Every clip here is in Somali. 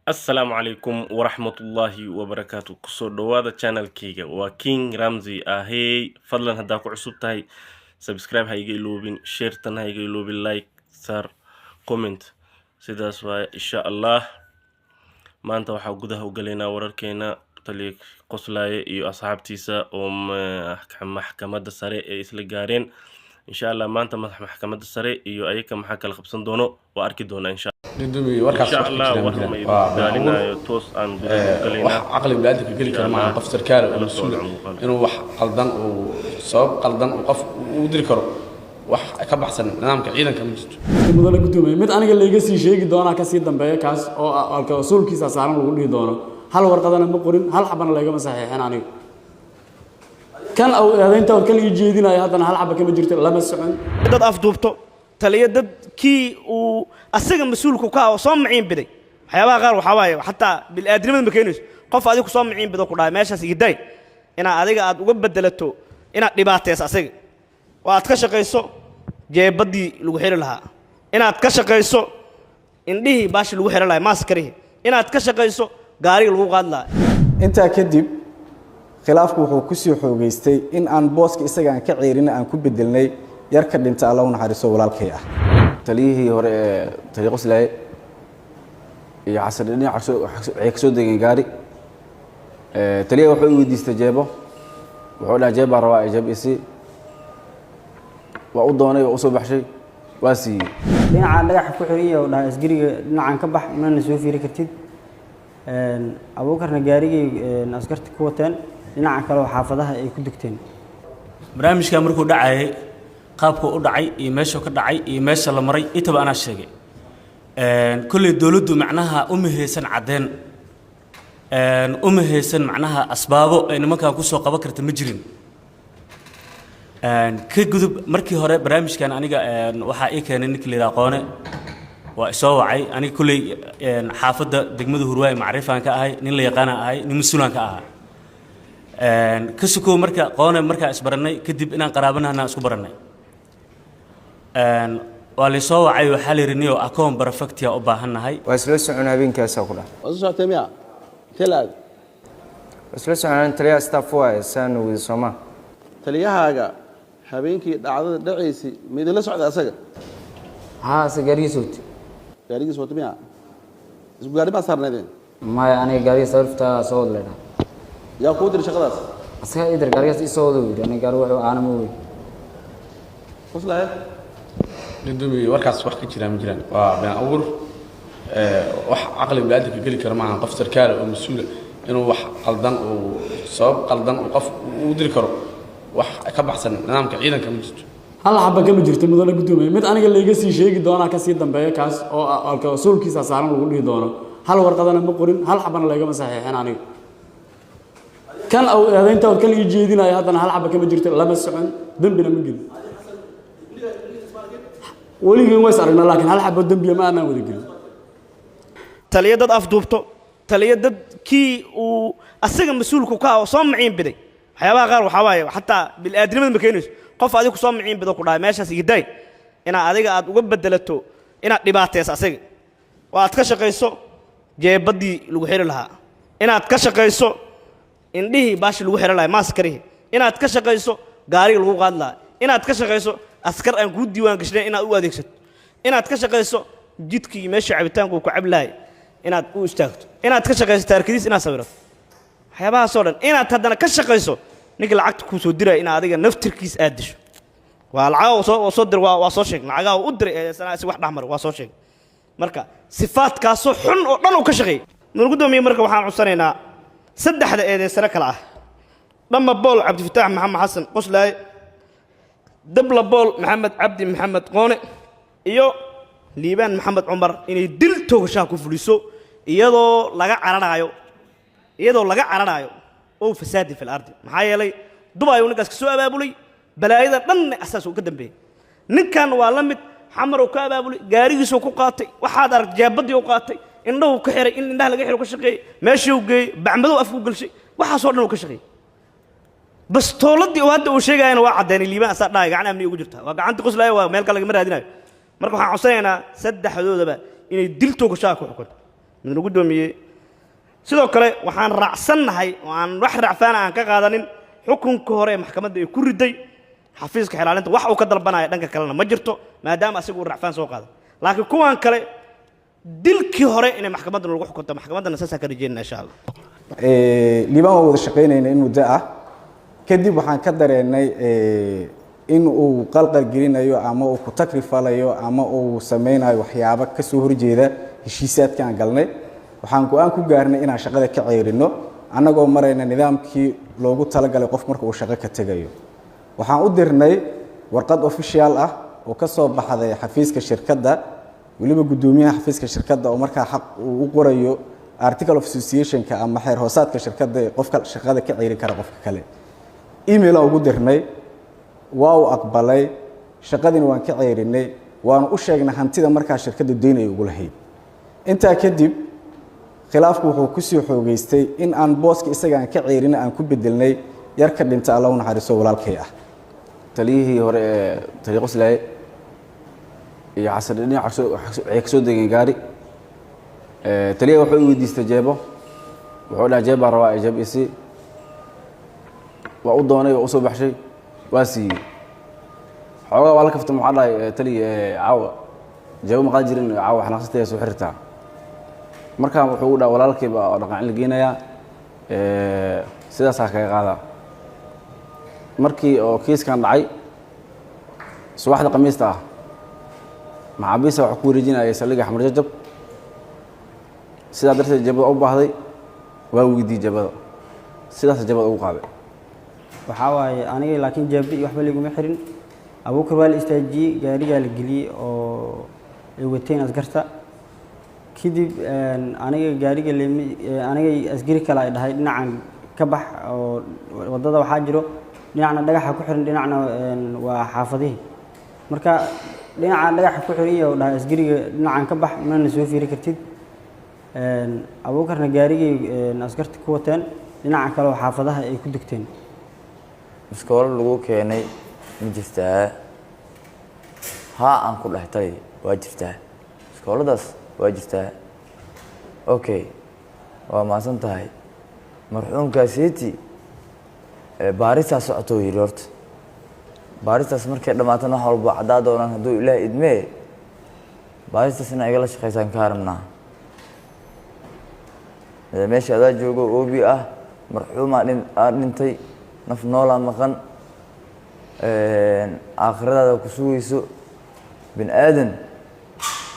Assalaamu calaykum waraxmatullaahi wabarakaatu kusoo dhawaada channelkayga waa King Ramsey ahey fadlan haddaa ku cusub tahay subscribe ha iga iloobin sharetan ha iga iloobin like sar comment sidaas waaye insha Allah maanta waxaa gudaha u galaynaa wararkeena taliya qoslaaye iyo asxaabtiisa oo maxkamadda sare ee isla gaareen insha Allah maanta maxkamadda sare iyo ayaka maxaa kala qabsan doono waa arki doonaa insha warkaas insha Allah warma idin daalinayo toos aan gudaha u galaynaa caqli bini'aadamka geli kara maaha qof sarkaal oo mas'uul inuu wax qaldan uu sabab qaldan uu qof u diri karo wax ka baxsan nidaamka ciidanka ma jirto mudane gudoomiye mid aniga layga sii sheegi doonaa ka sii dambeeya kaas oo alka rasuulkiisa saaran lagu dhihi doono hal warqadana ma qorin hal xabana laga masaxeexin aniga kan aw eedaynta oo kala jeedinaya haddana hal xaba kama jirto lama socon dad afduubto taliya dad kii uu asaga mas'uulku ka ah soo maciin biday waxyaabaha qaar waxa waaye xataa bil aadrimada ma keenayso qof adigu soo maciin bido ku dhaay meeshaas igiday ina adiga aad uga bedelato ina dhibaateys asaga oo aad ka shaqeyso jeebadii lagu xiri lahaa inaad ka shaqeyso indhihii baashi lagu xiri lahaa maaskarihi inaad ka shaqeyso gaariga lagu qaad lahaa intaa kadib khilaafku wuxuu ku sii xoogeystay in aan booska isaga aan ka ceerin aan ku bedelnay yar ka dhinta Allah u naxariiso walaalkay ah taliyihii hore ee taliya qoslaaye iyo xasan dhinac ay ka soo degeen gaari taliyaha wuxuu weydiistay jeebo wuxuu dhahay jeeb baan rabaa jeeb isi waa u doonay waa u soo baxshay waa siiyey dhinaca dhagaxa ku xiran yahay oo dhahay asgariga dhinacan ka bax mana soo fiiri kartid abuukarna gaarigii askarta ku wateen dhinaca kale oo xaafadaha ay ku dugteen barnaamijka markuu dhacay qaabku u dhacay iyo meesha ka dhacay iyo meesha la maray intaba ana sheegay kulli dawladdu macnaha u miheysan cadeen u miheysan macnaha asbaabo ay nimanka ku soo qaban karta ma jirin ka gudub markii hore barnaamijkan aniga waxa ay keenay ninkii la yiraaqoone waa soo wacay aniga kulli xaafadda degmada Hurwaay macrifaan ka ahay nin la yaqaan ahay nin mas'uulan ka ahaa ka suko marka qoone marka isbaranay kadib inaan qaraabanaana isku baranay waa la soo wacay waxa la yirinayo akoon perfectia u baahanahay waa isla socon habeenkaas ku dhax soo tamiya kalaad isla socon taliya staff waa saan wada Soomaa taliyahaaga habeenkii dhacdada dhaceysay mid la socda asaga gaarigiis wata miya isku gaari ma saarneedeen ma aniga gaariga sarfta soo leeyahay yaa ku dir shaqadaas asaga idar gaariga soo wado aniga gaari wuxuu aana ma weyn qoslaaye gudoomiye warkaas wax ka jira ma jiraan waa baan awur wax caqli bini'aadamka geli kara maaha qof sarkaal oo mas'uul inuu wax qaldan uu sabab qaldan uu qof u diri karo wax ka baxsan nidaamka ciidanka ma jirto hal xaba kama jirto mudane gudoomiye mid aniga layga sii sheegi doonaa ka sii dambeeya kaas oo alka rasuulkiisa saaran lagu dhihi doono hal warqadana ma qorin hal xabana laga masaxeexin aniga kan aw eedaynta oo kala jeedinaya haddana hal xaba kama jirto lama socon dambina ma gelin weligeen way saragna laakiin hal xabo dambiya ma aanan wada gelin taliya dad afduubto taliya dad kii uu asaga mas'uulku ka ah soo maciin biday waxyaabaha qaar waxa waaye xataa bil aadrimada ma keenayso qof adigu soo maciin bido ku dhaay meeshaas igiday ina adiga aad uga bedelato ina dhibaateys asaga oo aad ka shaqeyso jeebadii lagu xiri lahaa inaad ka shaqeyso indhihii baashi lagu xiri lahaa maaskarihi inaad ka shaqeyso gaariga lagu qaad lahaa inaad ka shaqeyso askar aan ku diiwaan gashnay inaad u adeegsato inaad ka shaqeyso jidkii meesha cabitaanku ku cablaay inaad u istaagto inaad ka shaqeyso taarkidiis inaad sawirato waxyaabahaas oo dhan inaad haddana ka shaqeyso ninka lacagta ku soo diray inaad adiga naftirkiis aad disho waa lacag oo soo dir waa soo sheeg lacagaha u diray si wax dhaxmar waa soo sheeg marka sifaadkaas xun oo dhan uu ka shaqeeyay noo gudoomiye marka waxaan cusanaynaa saddexda eedeysana kala ah dhamma bool cabdi fataax maxamed xasan qoslaaye dabla bool maxamed cabdi maxamed qoone iyo liibaan maxamed cumar inay dil toogashaa ku fuliso iyadoo laga cararayo oo fasaadi fil ardi maxaa yeelay Dubai ninkaas ka soo abaabulay balaayada dhan asaas uu ka dambeeyay ninkan waa la mid xamar uu ka abaabulay gaarigiisa ku qaatay waxaad arag jeebadii uu qaatay indhahu ka xiray in indhaha laga xiro ka shaqeeyay meeshii uu geeyay bacmadow afku galshay waxa soo dhan uu ka shaqeeyay bas tooladii oo hadda uu sheegayna waa cadeynay liibaan asaa dhaay gacan amni ugu jirta waa gacanta qoslaaye waa meel kale laga raadinayo marka waxaan codsanaynaa saddexdoodaba inay dil toogashaa ku xukunto midna guddoomiye sidoo kale waxaan raacsannahay oo aan wax racfaan aan ka qaadanin xukunka hore ee maxkamadda ay ku riday xafiiska xilaalinta wax uu ka dalbanaya dhanka kalena ma jirto maadaama asigu uu racfaan soo qaado laakiin kuwan kale dilkii hore inay maxkamadda lagu xukunto maxkamaddana saasaa ka rajeynaa insha allah liibaan waa wada shaqaynayna in muddo ah kadib waxaan ka dareennay in uu qalqal gelinayo ama uu ku takrifalayo ama uu samaynayo waxyaabo ka soo horjeeda heshiisaadkii aan galnay waxaan go-aan ku gaarnay inaan shaqada ka ceyrino annagoo marayna nidaamkii loogu talagalay qof marka uu shaqo ka tegayo waxaan u dirnay warqad official ah oo ka soo baxday xafiiska shirkadda weliba guddoomiyaha xafiiska shirkadda oo markaa xaq uu u qorayo article of association-ka ama xeer hoosaadka shirkadda ee qofka shaqada ka ceyri kara qofka kale email aan ugu dirnay waa uu aqbalay shaqadiina waan ka ceyrinay waanu u sheegnay hantida markaa shirkadda deynaya ugu lahayd intaa kadib khilaafku wuxuu ku sii xoogeystay in aan booska isaga aan ka ceyrin aan ku bedelnay yar ka dhinta Allah u naxariiso walaalkay ah taliyihii hore ee tariiq Qoslaaye iyo xasan dhinac ay ka soo degeen gaari taliyaha wuxuu weydiistay jeebo wuxuu dhahay jeeb baan rabaa jeeb isi waa u doonay waa u soo baxshay waa siiyey xoogaa waa la kaftay maxaa dhahay taliya caawa jeebo ma qaadi jirin caawa xanaaqsatay soo xirtaa markaa wuxuu u dhahay walaalkay baa dhaqan la geenayaa sidaasaa kaga qaadaa markii oo kiiskan dhacay subaxda khamiista ah maxaabiista waxaa ku wareejinayay saldhigga xamar jajab sidaa darteed jabada u baahday waa weydiiyey jabada sidaas jabada ugu qaaday waxaa waaye aniga laakiin jaabi iyo waxba liguma xirin abuukar waa la istaajiyey gaarigaa la geliyey oo ay wateen askarta kadib aniga gaariga aniga asgari kale ay dhahay dhinacan ka bax oo wadada waxaa jiro dhinacna dhagaxa ku xiran dhinacna waa xaafadihii marka dhinaca dhagaxa ku xiran iyo dhahay asgariga dhinacan ka bax mana soo fiiri kartid abuukarna gaarigay askarta ku wateen dhinaca kale oo xaafadaha ay ku degteen iskoolo lagu keenay ma jirtaa haa aan ku dhahtay waa jirtaa iskooladaas waa jirtaa okay waa maasan tahay marxuumkaasiiti baaristaas socoto yidhi horta baaristaas markay dhammaatana wax walba caddaa doonaan hadduu ilaah idmee baaristaas inaa igala shaqaysaan ka rabnaa meesha adaa joogo oobi ah marxuumaa dhintay naf noolaa maqan aakhiradaada ku sugayso bini aadan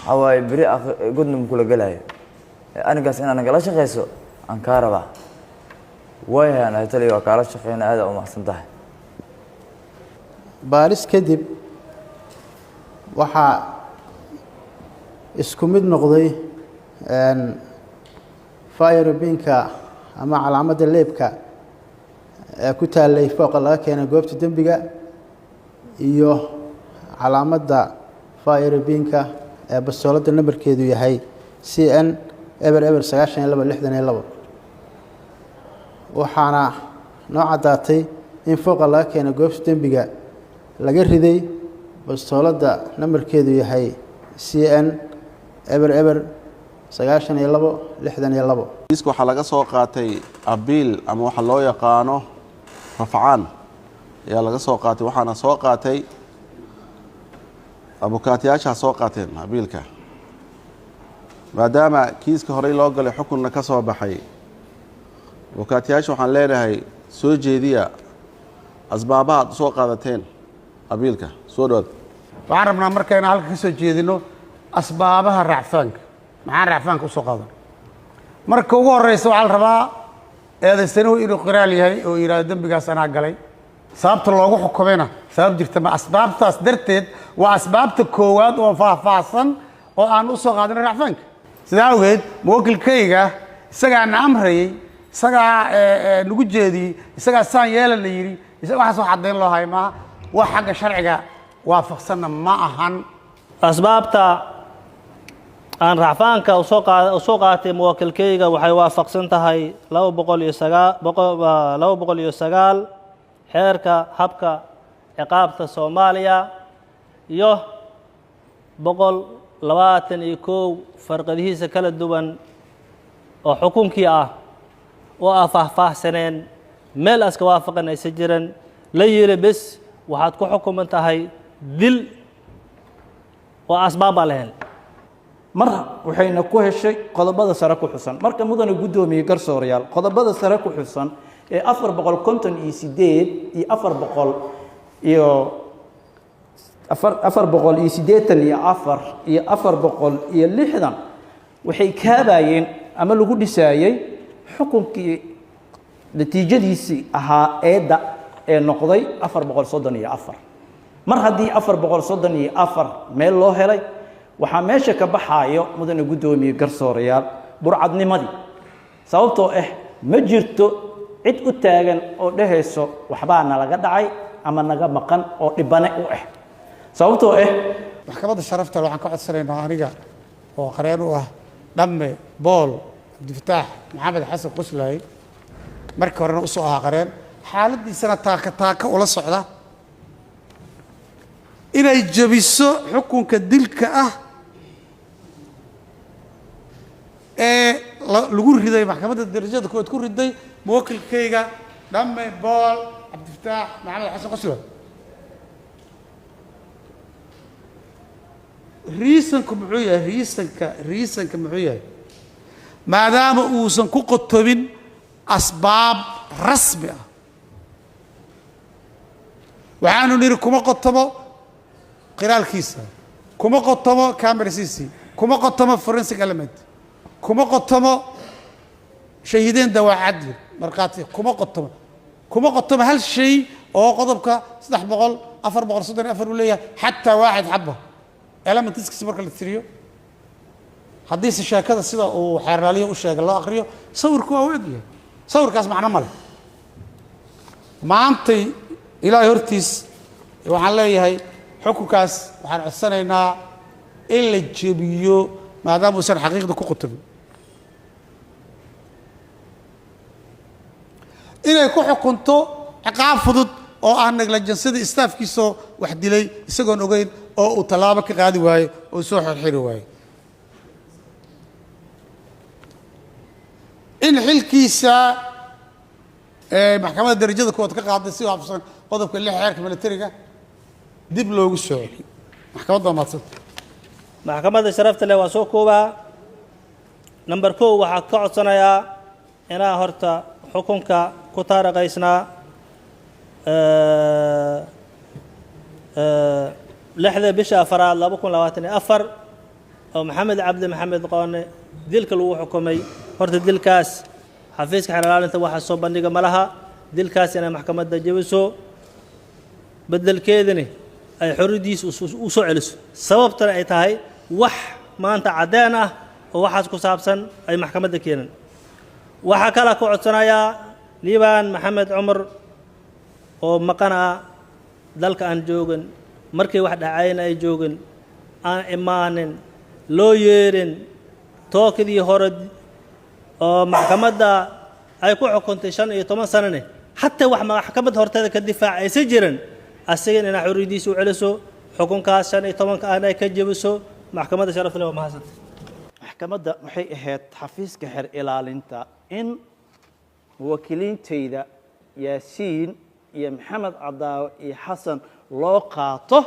waxaa waaye beri godnam kula gelaayo anigaas inaa nagala shaqayso aan kaa rabaa waayahaan ahay taliya waa kaala shaqeyna aada u maxsan tahay baaris kadib waxaa isku mid noqday fayarbinka ama calaamadda leebka ee ku taallay fooqa laga keenay goobta dembiga iyo calaamadda fayarbinka ee bastooladda nambarkeedu yahay CN eber 9262 waxaana noo caddaatay in fooqa laga keenay goobta dembiga laga riday bastooladda nambarkeedu yahay CN eber 9262 kiiska waxaa laga soo qaatay abiil ama waxa loo yaqaano rafcaan ayaa laga soo qaatay waxaana soo qaatay abukaatiyaashaa soo qaateen abiilka maadaama kiiska horey loo galay xukunna ka soo baxay abukaatiyaasha waxaan leenahay soo jeediya asbaabaha aad soo qaadateen abiilka soo dhawaad waxaan rabnaa markayna halka ka soo jeedino asbaabaha racfaanka maxaan racfaanka usoo qaadan marka ugu horeysa waxaa la rabaa eedaysanuhu inuu qiraal yahay oo yidhahdo dembigaas anaa galay sababta loogu xukumayna sabab jirta ma asbaabtaas darteed waa asbaabta koowaad oo faahfaahsan oo aan u soo qaadano racfaanka sidaa awgeed muwakilkayga isagaana amrayey isagaa nagu jeediyey isagaa saan yeela la yidhi waxaas wax caddayn loo hay maaha wax xagga sharciga waafaqsanna ma ahan asbaabta aan racfaanka usoo qaatay muwakilkayga waxay waafaqsan tahay 209 xeerka habka ciqaabta Soomaaliya iyo 121 farqadihiisa kala duwan oo xukunkii ah oo aan faahfaahsaneen meel aska waafaqan aysan jiran la yiri bes waxaad ku xukuman tahay dil oo asbaab aan lahayn mar waxayna ku heshay qodobada sare ku xusan marka mudane guddoomiye garsoorayaal qodobada sare ku xusan ee 458 iyo 400 iyo 480 iyo 4 iyo 460 waxay kaabayeen ama lagu dhisaayay xukunkii natiijadiisii ahaa eedda ee noqday 434 mar haddii 434 meel loo helay waxaa meesha ka baxaayo mudane guddoomiye garsoorayaal burcadnimadii sababtoo ah ma jirto cid u taagan oo dhehayso waxbaa nalaga dhacay ama naga maqan oo dhibane u ah sababtoo ah maxkamadda sharafta waxaan ka codsanaynaa aniga oo qareen u ah dhamme bool cabdifataax maxamed xasan quslay markii horena u soo ahaa qareen xaaladiisana taaka ula socda inay jabiso xukunka dilka ah ee lagu riday maxkamadda darajada koowaad ku riday muwakilkayga dhamme bool cabdifataax maxamed xasan quslay riisanku muxuu yahay riisanka muxuu yahay maadaama uusan ku qotobin asbaab rasmi ah waxaanu niri kuma qotomo qiraalkiisa kuma qotomo camerasiisi kuma qotomo forensic element kuma qotomo shahiideen dawaa cadli markhaati kuma qotomo hal shay oo qodobka 434 uu leeyahay xataa waaxid xabba elementiskiisa marka la tiriyo haddiise sheekada sida uu xeerlaaliyo u sheegay loo akriyo sawirku waa u egyahay sawirkaas macno male maantay ilaahay hortiis waxaan leeyahay xukunkaas waxaan codsanaynaa in la jebiyo maadaama uusan xaqiiqda ku qutubin inay ku xukunto ciqaab fudud oo aan negligensada istaafkiisoo wax dilay isagoon ogeyn oo uu tallaabo ka qaadi waayo oo soo xirxiri waayo in xilkiisa maxkamadda darajada koowaad ka qaaday si waafaqsan qodobka 6 xeerka militariga dib loogu soo celiyo maxkamadda waa mahadsanta maxkamadda sharafta leh waa soo koobaa number 1 waxaa ka codsanayaa inaa horta xukunka ku taariikhaysnaa 6 bisha 4 2024 oo maxamed cabdi maxamed qoone dilka lagu xukumay horta dilkaas xafiiska xeer ilaalinta waxa soo bandhiga malaha dilkaas inay maxkamadda jabiso bedelkeedani ay xorriyadiisa u soo celiso sababtana ay tahay wax maanta cadeen ah oo waxaas ku saabsan ay maxkamadda keenan waxa kala ku codsanayaa liibaan maxamed cumar oo maqan ah dalka aan joogin markii wax dhacayna ay joogin aan imaanin loo yeerin tookadii hore oo maxkamadda ay ku xukuntay 15 sanane hatta wax maxkamadda horteeda ka difaacaysa jiran asagan inay xorriyadiisa u celiso xukunkaas 15 aan ay ka jabiso maxkamadda sharafta leh waa mahadsanta maxkamadda waxay ahayd xafiiska xeer ilaalinta in wakiilintayda yaasiin iyo maxamed cadaawe iyo xasan loo qaato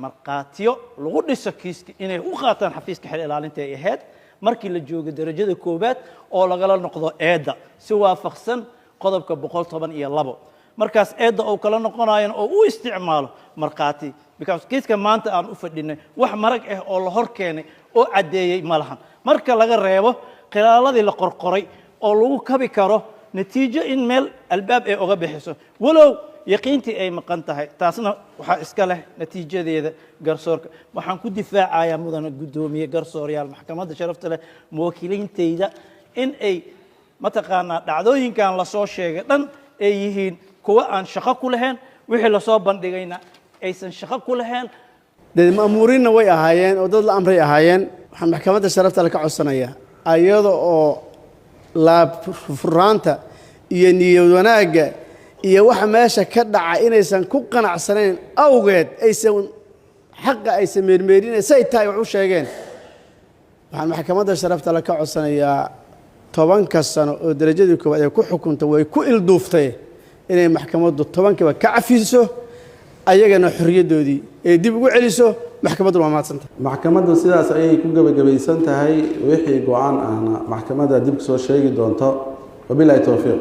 markhaatiyo lagu dhiso kiiska inay u qaataan xafiiska xeer ilaalinta ay ahayd markii la joogo darajada koowaad oo lagala noqdo eedda si waafaqsan qodobka 112 markaas eedda uu kala noqonayo oo uu isticmaalo markhaati because kiiska maanta aan u fadhinay wax marag ah oo la hor keenay oo cadeeyay malahan marka laga reebo qiraaladii la qorqoray oo lagu kabi karo natiijo in meel albaab ay uga bixiso walow yaqiintii ay maqan tahay taasna waxa iska leh natiijadeeda garsoorka waxaan ku difaacayaa mudane guddoomiye garsoorayaal maxkamadda sharafta leh muwakiilintayda in ay mataqaanaa dhacdooyinkan la soo sheegay dhan ay yihiin kuwa aan shaqo ku lahayn wixii la soo bandhigayna aysan shaqo ku lahayn dad ma'muuriinna way ahaayeen oo dad la amray ahaayeen waxaan maxkamadda sharafta leh ka codsanayaa ayada oo laab furaanta iyo niyad wanaagga iyo waxa meesha ka dhaca inaysan ku qanacsanayn awgeed aysan xaqa aysan meermeerinay say tahay wax u sheegeen waxaan maxkamadda sharafta la ka codsanayaa 10 sano oo darajadii koowaad ay ku xukunta way ku ilduuftay inay maxkamaddu 10 ka cafiso ayagana xorriyadoodii ay dib ugu celiso maxkamaddu waa maadsanta maxkamaddu sidaas ayay ku gabagabeysan tahay wixii go'aan ahna maxkamadda dib soo sheegi doonto wabillahi tawfiiq